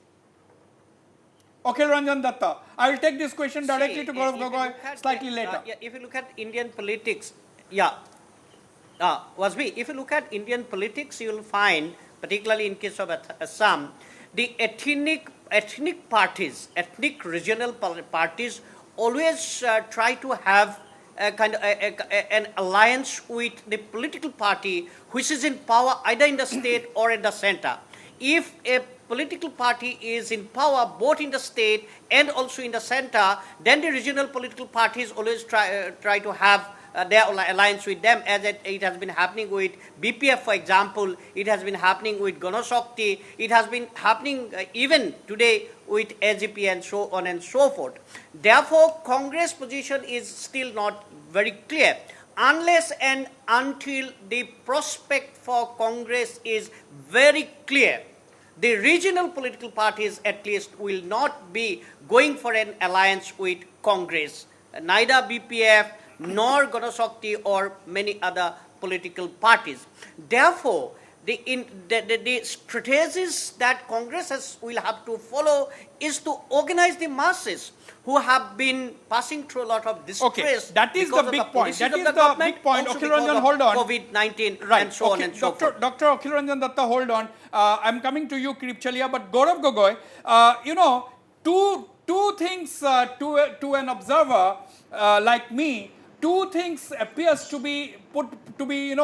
Akhil Ranjan Datta. I will take this question directly to Gaurav Gogoi slightly later. If you look at Indian politics, Wasbir, if you look at Indian politics, you will find, particularly in case of Assam, the ethnic parties, ethnic regional parties always try to have a kind of an alliance with the political party which is in power either in the state or in the center. If a political party is in power both in the state and also in the center, then the regional political parties always try to have their alliance with them, as it has been happening with BPF, for example. It has been happening with Ganashakti. It has been happening even today with AGP and so on and so forth. Therefore, Congress position is still not very clear. Unless and until the prospect for Congress is very clear, the regional political parties at least will not be going for an alliance with Congress. Neither BPF nor Ganashakti or many other political parties. Therefore, the strategies that Congress will have to follow is to organize the masses who have been passing through a lot of distress. Okay, that is the big point. That is the big point. Akhil Ranjan, hold on. COVID-19 and so on and so forth. Dr. Akhil Ranjan Datta, hold on. I'm coming to you, Kripchalia, but Gaurav Gogoi, two things to an observer like me, two things appears to be to be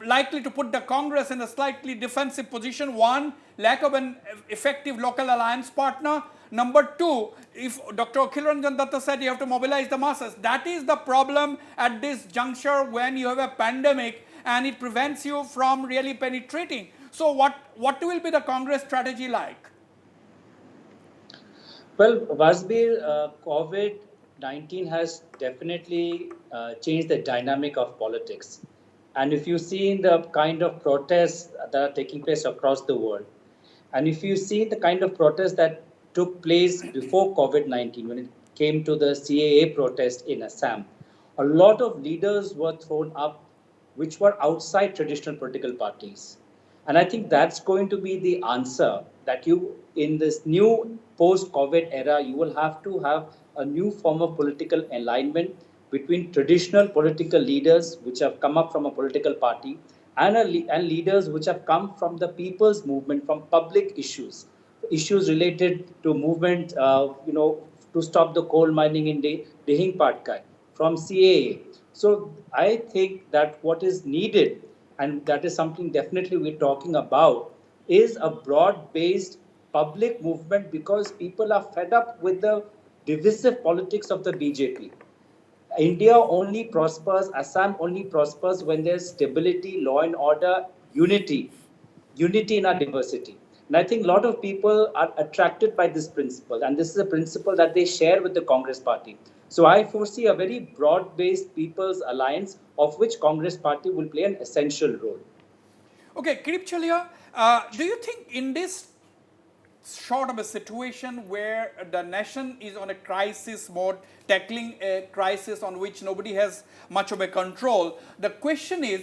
likely to put the Congress in a slightly defensive position. One, lack of an effective local alliance partner. Number two, if Dr. Akhil Ranjan Datta said you have to mobilize the masses, that is the problem at this juncture when you have a pandemic and it prevents you from really penetrating. So what will be the Congress strategy like? Well, Wasbir, COVID-19 has definitely changed the dynamic of politics. And if you see in the kind of protests that are taking place across the world, and if you see the kind of protests that took place before COVID-19, when it came to the CAA protest in Assam, a lot of leaders were thrown up which were outside traditional political parties. And I think that's going to be the answer, that you, in this new post-COVID era, you will have to have a new form of political alignment between traditional political leaders which have come up from a political party and leaders which have come from the people's movement, from public issues related to movement, to stop the coal mining in Dihing Patkai, from CAA. So I think that what is needed, and that is something definitely we're talking about, is a broad-based public movement, because people are fed up with the divisive politics of the BJP. India only prospers, Assam only prospers when there's stability, law and order, unity in our diversity. And I think a lot of people are attracted by this principle, and this is a principle that they share with the Congress party. So I foresee a very broad-based people's alliance, of which Congress party will play an essential role. Okay, Kirip Chalia, do you think in this sort of a situation where the nation is on a crisis mode, tackling a crisis on which nobody has much of a control, the question is,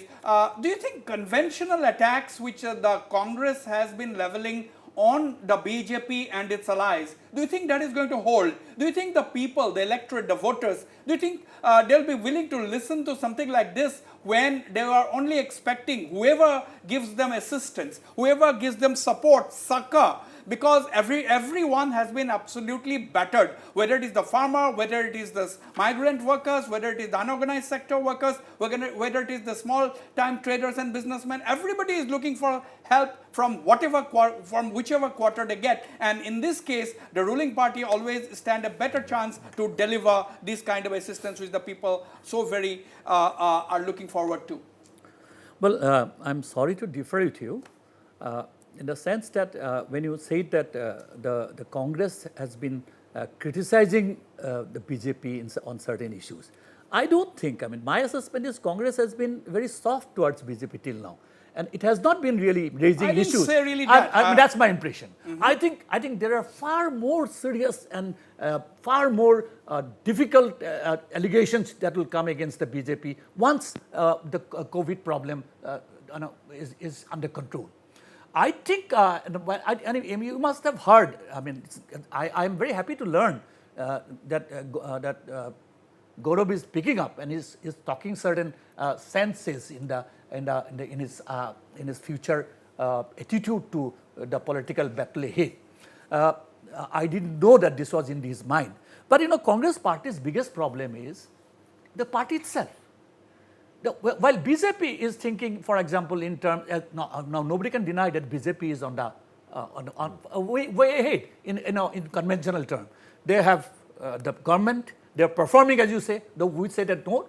do you think conventional attacks which the Congress has been leveling on the BJP and its allies, do you think that is going to hold? Do you think the people, the electorate, the voters, do you think they'll be willing to listen to something like this when they are only expecting whoever gives them assistance, whoever gives them support, succor, because everyone has been absolutely battered, whether it is the farmer, whether it is the migrant workers, whether it is the unorganized sector workers, whether it is the small time traders and businessmen. Everybody is looking for help from whichever quarter they get, and in this case the ruling party always stand a better chance to deliver this kind of assistance which the people so very are looking forward to. Well, I'm sorry to differ with you. In the sense that when you say that the Congress has been criticizing the BJP on certain issues, I don't think, my assessment is Congress has been very soft towards BJP till now. And it has not been really raising issues. I didn't say really that. That's my impression. I think there are far more serious and far more difficult allegations that will come against the BJP once the COVID problem is under control. I think, you must have heard, I'm very happy to learn that Gaurav is picking up and is talking certain senses in his future attitude to the political battle ahead. I didn't know that this was in his mind. But Congress party's biggest problem is the party itself. While BJP is thinking, for example, in terms, now nobody can deny that BJP is on the way ahead in conventional terms. They have the government, they are performing, as you say. Though we say that no,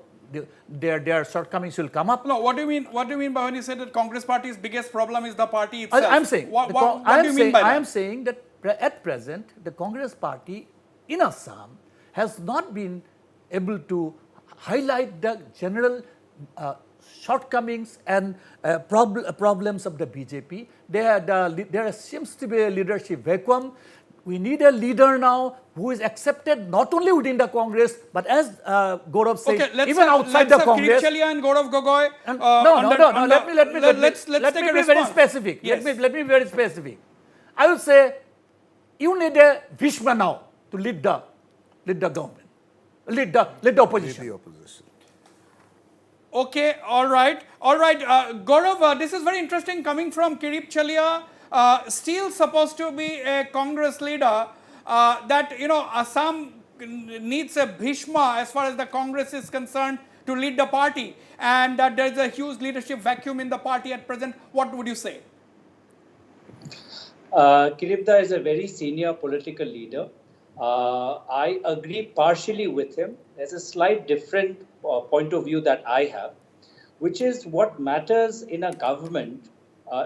their shortcomings will come up. No, what do you mean? What do you mean by when you say that Congress party's biggest problem is the party itself? I'm saying. What do you mean by that? I am saying that at present, the Congress party in Assam has not been able to highlight the general shortcomings and problems of the BJP. There seems to be a leadership vacuum. We need a leader now who is accepted not only within the Congress, but as Gaurav said, even outside the Congress. Kirip Chalia and Gaurav Gogoi. Let me be very specific. Yes. Let me be very specific. I will say, you need a Bhishma now to lead the government, lead the opposition. Okay, all right. Gaurav, this is very interesting coming from Kirip Chalia, still supposed to be a Congress leader, that, Assam needs a Bhishma as far as the Congress is concerned to lead the party, and that there is a huge leadership vacuum in the party at present. What would you say? Kiribda is a very senior political leader. I agree partially with him. There's a slight different point of view that I have, which is what matters in a government,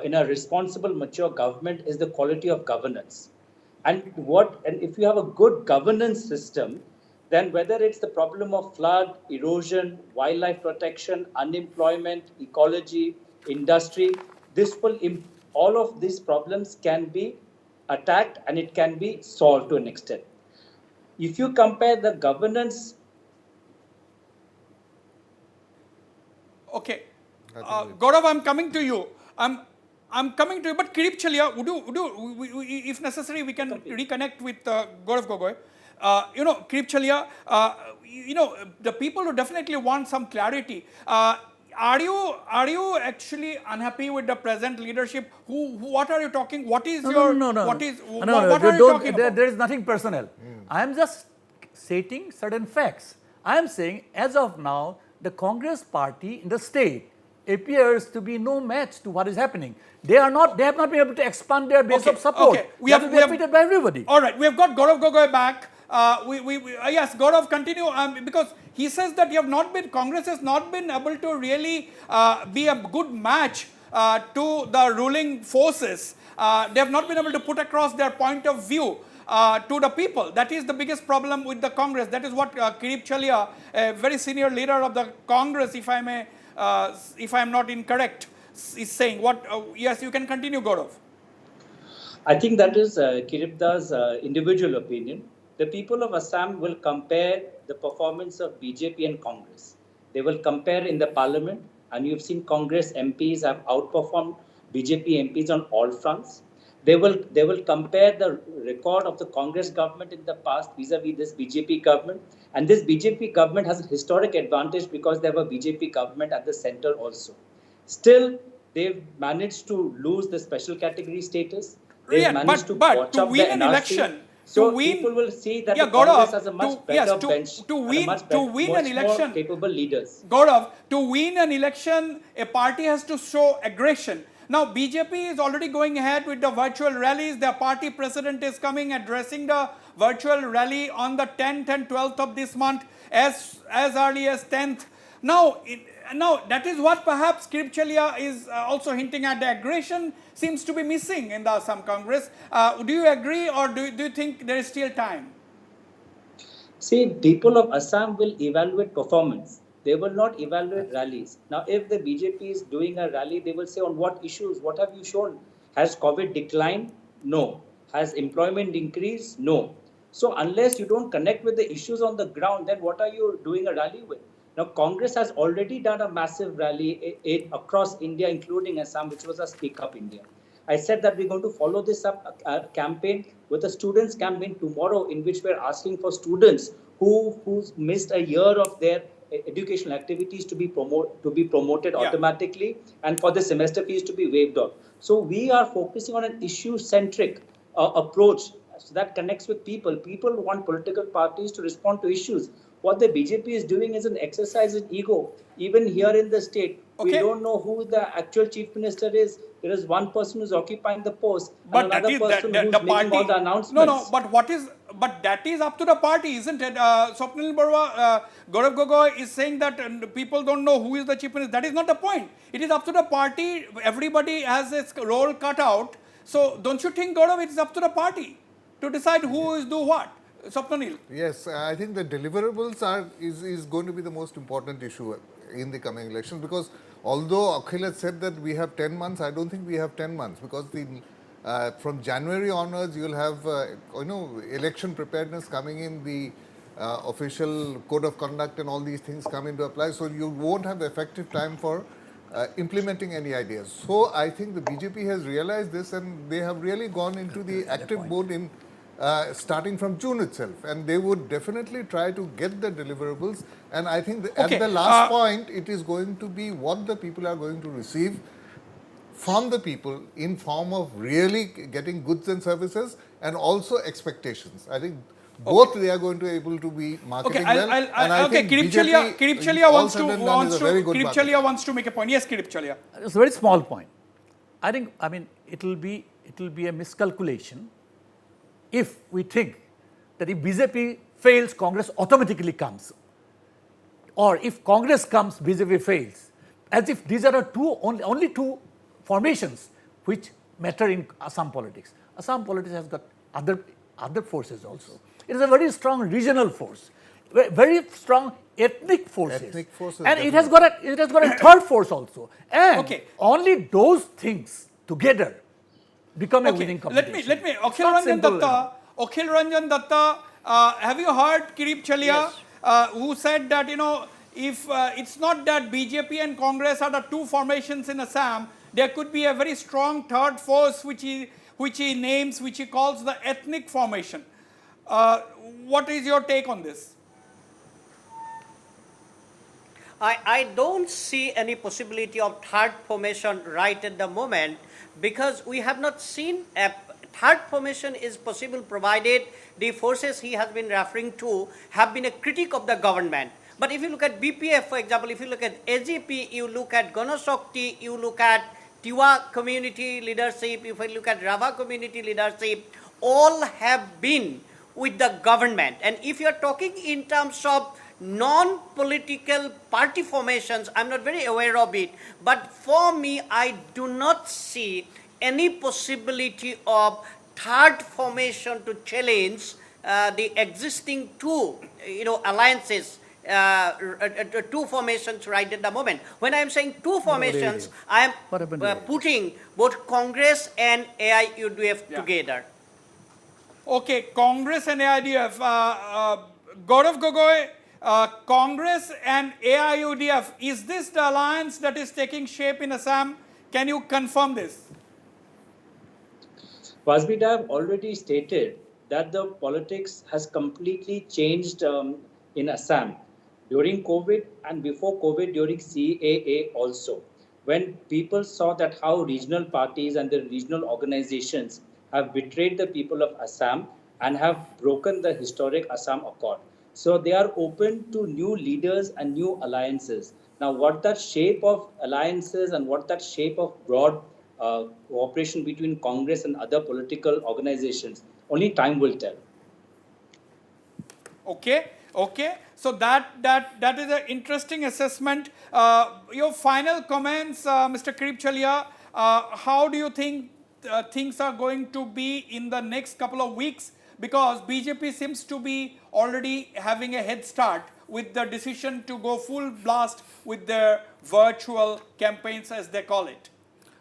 in a responsible, mature government, is the quality of governance. And if you have a good governance system, then whether it's the problem of flood, erosion, wildlife protection, unemployment, ecology, industry, all of these problems can be attacked and it can be solved to an extent. If you compare the governance. Okay, Gaurav, I'm coming to you. I'm coming to you, but Kirip Chalia, if necessary, we can reconnect with Gaurav Gogoi. Kirip Chalia, the people who definitely want some clarity. Are you actually unhappy with the present leadership? What are you talking? What is your? No. What is? No, What are you talking about? There is nothing personal. I am just stating certain facts. I am saying, as of now, the Congress party in the state appears to be no match to what is happening. They have not been able to expand their base of support. Okay. We have defeated by everybody. All right, we have got Gaurav Gogoi back. Yes, Gaurav, continue, because he says that Congress has not been able to really be a good match to the ruling forces. They have not been able to put across their point of view to the people. That is the biggest problem with the Congress. That is what Kirip Chalia, a very senior leader of the Congress, if I am not incorrect, is saying. Yes, you can continue, Gaurav. I think that is Kiripda's individual opinion. The people of Assam will compare the performance of BJP and Congress. They will compare in the parliament, and you've seen Congress MPs have outperformed BJP MPs on all fronts. They will compare the record of the Congress government in the past vis-a-vis this BJP government. And this BJP government has a historic advantage because they have a BJP government at the center also. Still, they've managed to lose the special category status. They've managed to watch up the win an NRC. election, So people will see that the Congress has a much better bench, much more capable leaders. Gaurav, to win an election, a party has to show aggression. Now, BJP is already going ahead with the virtual rallies. Their party president is coming, addressing the virtual rally on the 10th and 12th of this month, as early as 10th. Now, that is what perhaps Kirip Chalia is also hinting at. The aggression seems to be missing in the Assam Congress. Do you agree, or do you think there is still time? See, people of Assam will evaluate performance. They will not evaluate rallies. Now, if the BJP is doing a rally, they will say on what issues, what have you shown? Has COVID declined? No. Has employment increased? No. So unless you don't connect with the issues on the ground, then what are you doing a rally with? Now, Congress has already done a massive rally across India, including Assam, which was a Speak Up India. I said that we're going to follow this up campaign with a students' campaign tomorrow, in which we're asking for students who's missed a year of their educational activities to be promoted automatically, and for the semester fees to be waived off. So we are focusing on an issue-centric approach that connects with people. People want political parties to respond to issues. What the BJP is doing is an exercise in ego. Even here in the state, we don't know who the actual chief minister is. There is one person who's occupying the post, but and another person who's making party, all the announcements. No, but that is up to the party, isn't it? Swapnil Barua, Gaurav Gogoi is saying that people don't know who is the chief minister. That is not the point. It is up to the party. Everybody has its role cut out. So don't you think, Gaurav, it is up to the party to decide who is do what? Swapnil. Yes, I think the deliverables is going to be the most important issue in the coming elections, because although Akhil has said that we have 10 months, I don't think we have 10 months, because from January onwards you will have election preparedness coming in, the official code of conduct and all these things come into apply, so you won't have effective time for implementing any ideas. So I think the BJP has realized this, and they have really gone into the active mode in starting from June itself, and they would definitely try to get the deliverables. And I think at the last point, it is going to be what the people are going to receive from the people in form of really getting goods and services, and also expectations. I think both they are going to able to be marketing Okay, well. And I think Kirip BJP, Chalia all wants said to and done, is a very good Kirip marketing. Chalia wants to make a point. Yes, Kirip Chalia. It's a very small point. I mean, it will be a miscalculation if we think that if BJP fails, Congress automatically comes, or if Congress comes, BJP fails, as if these are only two formations which matter in Assam politics. Assam politics has got other forces also. It is a very strong regional force, very strong ethnic forces, and it has got a third force also. And only those things together become a winning competition. Let me. Akhil Ranjan Datta, have you heard Kirip Chalia, who said that, if it's not that BJP and Congress are the two formations in Assam, there could be a very strong third force which he names, which he calls the ethnic formation. What is your take on this? I don't see any possibility of third formation right at the moment, because we have not seen a third formation is possible provided the forces he has been referring to have been a critic of the government. But if you look at BPF, for example, if you look at AGP, you look at Ganashakti, you look at Tiwa community leadership, if you look at Rava community leadership, all have been with the government. And if you are talking in terms of non-political party formations, I'm not very aware of it, but for me, I do not see any possibility of third formation to challenge the existing two, alliances, two formations right at the moment. When I am saying two formations, I am putting both Congress and AIUDF together. Okay, Congress and AIUDF. Gaurav Gogoi, Congress and AIUDF, is this the alliance that is taking shape in Assam? Can you confirm this? Wasbir have already stated that the politics has completely changed in Assam during COVID and before COVID, during CAA also. When people saw that how regional parties and the regional organizations have betrayed the people of Assam and have broken the historic Assam Accord. So they are open to new leaders and new alliances. Now, what that shape of alliances and what that shape of broad cooperation between Congress and other political organizations, only time will tell. Okay. So that is an interesting assessment. Your final comments, Mr. Kirip Chalia. How do you think things are going to be in the next couple of weeks? Because BJP seems to be already having a head start with the decision to go full blast with their virtual campaigns, as they call it.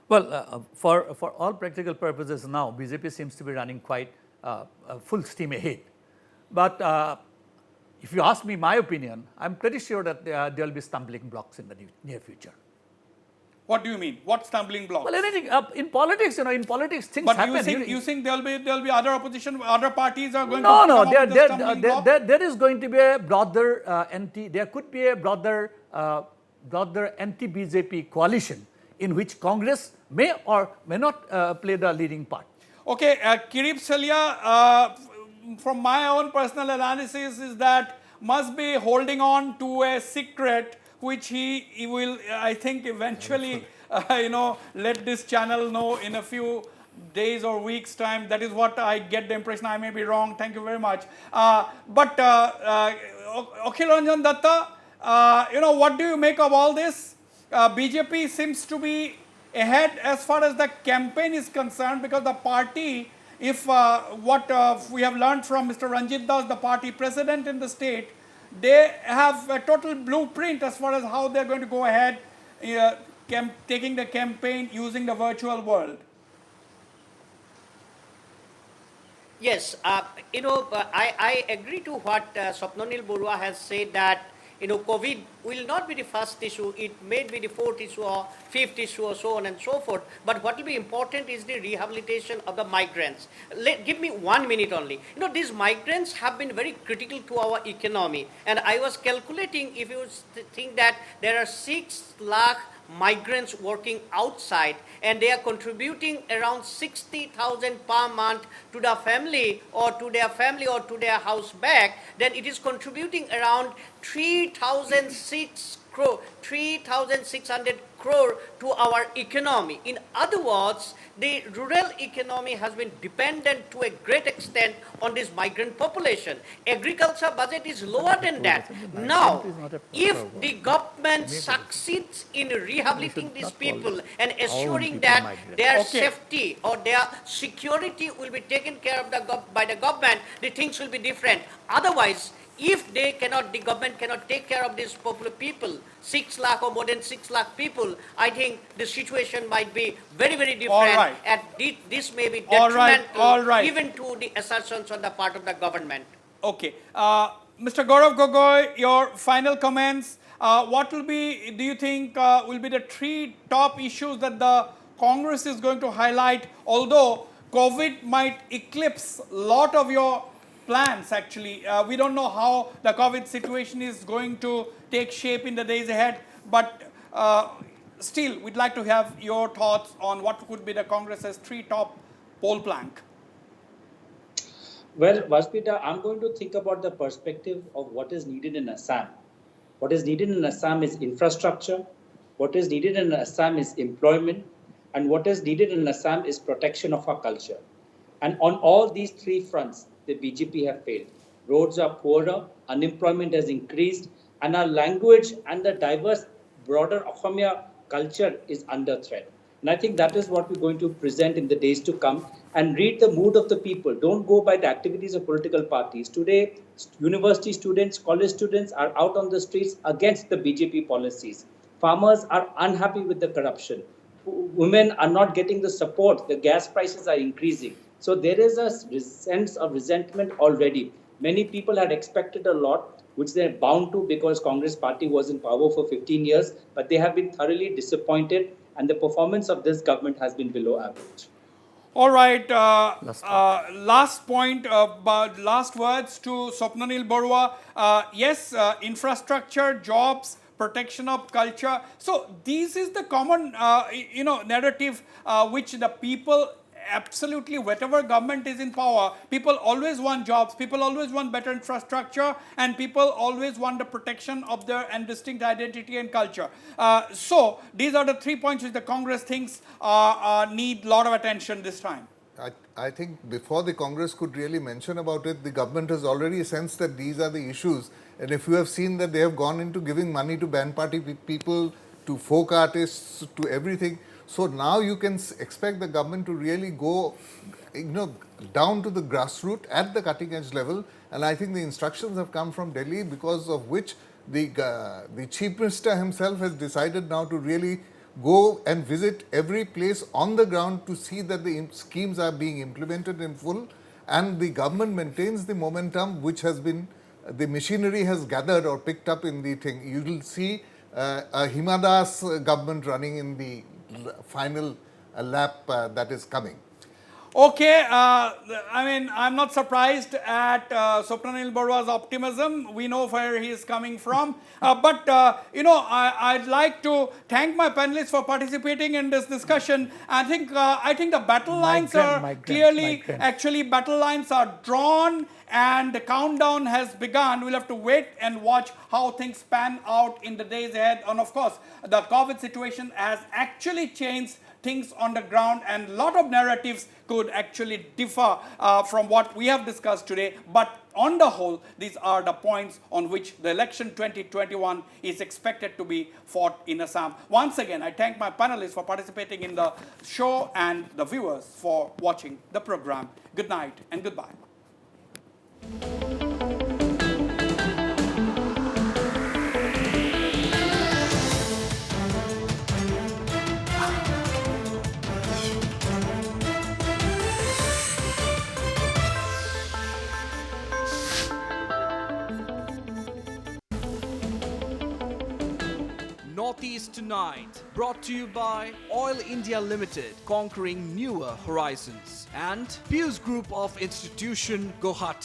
Well, for all practical purposes now, BJP seems to be running quite full steam ahead. But if you ask me my opinion, I'm pretty sure that there will be stumbling blocks in the near future. What do you mean? What stumbling blocks? Well, anything in politics, things happen. But you think there will be other opposition, other parties are going no, to no, come up with the stumbling block? there is going to be a broader there could be a broader anti-BJP coalition in which Congress may or may not play the leading part. Okay, Kirip Chalia, from my own personal analysis is that must be holding on to a secret which he will, I think, eventually, let this channel know in a few days or weeks' time. That is what I get the impression. I may be wrong. Thank you very much. But Akhil Ranjan Datta, what do you make of all this? BJP seems to be ahead as far as the campaign is concerned, because the party, if what we have learned from Mr. Ranjit Das, the party president in the state, they have a total blueprint as far as how they're going to go ahead taking the campaign using the virtual world. Yes, I agree to what Swapnanil Borua has said, that COVID will not be the first issue. It may be the fourth issue or fifth issue or so on and so forth. But what will be important is the rehabilitation of the migrants. Give me 1 minute only. These migrants have been very critical to our economy. And I was calculating, if you think that there are 6 lakh migrants working outside, and they are contributing around 60,000 per month to the family or to their house back, then it is contributing around 3,600 crore to our economy. In other words, the rural economy has been dependent to a great extent on this migrant population. Agriculture budget is lower than that. Now, if the government succeeds in rehabilitating these people and assuring that their safety or their security will be taken care of by the government, the things will be different. Otherwise, if the government cannot take care of these popular people, 6 lakh or more than 6 lakh people, I think the situation might be very, very different. Right. And this may be detrimental All right. even to the assertions on the part of the government. Okay. Mr. Gaurav Gogoi, your final comments. What will be, do you think, will be the 3 top issues that the Congress is going to highlight, although COVID might eclipse a lot of your plans actually. We don't know how the COVID situation is going to take shape in the days ahead, but still, we'd like to have your thoughts on what could be the Congress's 3 top poll plank. Well, Wasbir, I'm going to think about the perspective of what is needed in Assam. What is needed in Assam is infrastructure. What is needed in Assam is employment. And what is needed in Assam is protection of our culture. And on all these 3 fronts, the BJP have failed. Roads are poorer, unemployment has increased, and our language and the diverse, broader Assamia culture is under threat. And I think that is what we're going to present in the days to come, and read the mood of the people. Don't go by the activities of political parties. Today, university students, college students are out on the streets against the BJP policies. Farmers are unhappy with the corruption. Women are not getting the support. The gas prices are increasing. So there is a sense of resentment already. Many people had expected a lot, which they're bound to because Congress party was in power for 15 years, but they have been thoroughly disappointed, and the performance of this government has been below average. All right, last point, last words to Swapnanil Barua. Yes, infrastructure, jobs, protection of culture. So this is the common, narrative which the people absolutely, whatever government is in power, people always want jobs, people always want better infrastructure, and people always want the protection of their and distinct identity and culture. So these are the 3 points which the Congress thinks need a lot of attention this time. I think before the Congress could really mention about it, the government has already sensed that these are the issues. And if you have seen that they have gone into giving money to band party people, to folk artists, to everything. So now you can expect the government to really go, down to the grassroots at the cutting edge level. And I think the instructions have come from Delhi, because of which the Chief Minister himself has decided now to really go and visit every place on the ground to see that the schemes are being implemented in full, and the government maintains the momentum which has been, the machinery has gathered or picked up in the thing. You will see a Himadas government running in the final lap that is coming. Okay, I'm not surprised at Swapnanil Barua's optimism. We know where he is coming from. But I'd like to thank my panelists for participating in this discussion. I think the battle lines are clearly, actually battle lines are drawn, and the countdown has begun. We'll have to wait and watch how things pan out in the days ahead. And of course, the COVID situation has actually changed things on the ground, and a lot of narratives could actually differ from what we have discussed today. But on the whole, these are the points on which the election 2021 is expected to be fought in Assam. Once again, I thank my panelists for participating in the show and the viewers for watching the program. Good night and goodbye. Northeast Tonight, brought to you by Oil India Limited, conquering newer horizons, and Pius Group of Institution, Guwahati.